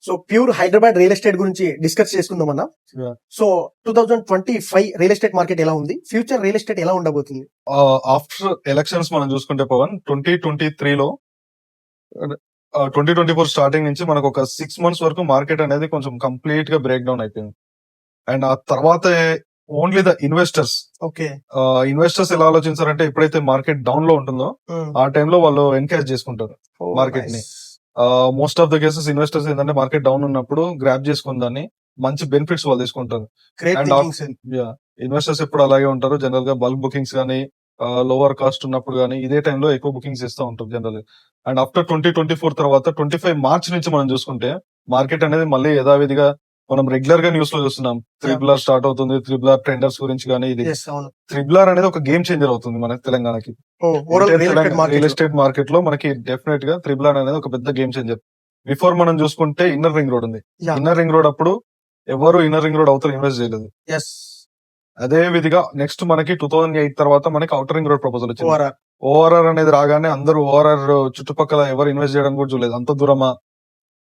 So pure Hyderabad real estate గురించి discuss చేసుకుందామన్నా. Yeah. So 2025 real estate market ఎలా ఉంది, ఫ్యూచర్ రియల్ ఎస్టేట్ ఎలా ఉండబోతుంది? ఆఫ్టర్ ఎలక్షన్స్ మనం చూసుకుంటే పవన్ 2023లో 2024 స్టార్టింగ్ నుంచి మనకు ఒక 6 months వరకు మార్కెట్ అనేది కొంచెం కంప్లీట్ గా బ్రేక్ డౌన్ అయిపోయింది. అండ్ ఆ తర్వాత ఓన్లీ ద ఇన్వెస్టర్స్ ఓకే. ఎలా ఆలోచించారంటే ఎప్పుడైతే మార్కెట్ డౌన్ లో ఉంటుందో ఆ టైంలో వాళ్ళు ఎన్కరేజ్ చేసుకుంటారు మార్కెట్ ని. Most of the cases investors ఏంటంటే మార్కెట్ డౌన్ ఉన్నప్పుడు గ్రాప్ చేసుకుందాన్ని మంచి బెనిఫిట్స్ వాళ్ళు తీసుకుంటారు. ఇన్వెస్టర్స్ ఎప్పుడు అలాగే ఉంటారు జనరల్ గా. బల్క్ బుకింగ్స్ కానీ లోవర్ కాస్ట్ ఉన్నప్పుడు కానీ ఇదే టైంలో ఎక్కువ బుకింగ్స్ ఇస్తూ ఉంటారు జనరల్ గా. అండ్ ఆఫ్టర్ 2024 తర్వాత 25 మార్చ్ నుంచి మనం చూసుకుంటే మార్కెట్ అనేది మళ్ళీ యథావిధిగా మనం రెగ్యులర్ గా న్యూస్ లో చూస్తున్నాం. త్రిబుల్ స్టార్ట్ అవుతుంది, త్రిబుల్ టెండర్స్ గురించి కానీ. ఇది త్రిబుల్ అనేది ఒక గేమ్ చేంజర్ అవుతుంది మన తెలంగాణకి. రియల్ ఎస్టేట్ మార్కెట్ లో మనకి డెఫినెట్ గా త్రిబుల్ అనేది ఒక పెద్ద గేమ్ చేంజర్. బిఫోర్ మనం చూసుకుంటే ఇన్నర్ రింగ్ రోడ్ ఉంది. ఇన్నర్ రింగ్ రోడ్ అప్పుడు ఎవరు ఇన్నర్ రింగ్ రోడ్ అవతల ఇన్వెస్ట్ చేయలేదు. అదే విధిగా నెక్స్ట్ మనకి 2008 తర్వాత మనకి అవుటర్ రింగ్ రోడ్ ప్రపోజల్ వచ్చింది. ఓఆర్ఆర్ అనేది రాగానే అందరూ ఓఆర్ఆర్ చుట్టుపక్కల ఎవరు ఇన్వెస్ట్ చేయడం కూడా చూడలేదు. అంత దూరమా,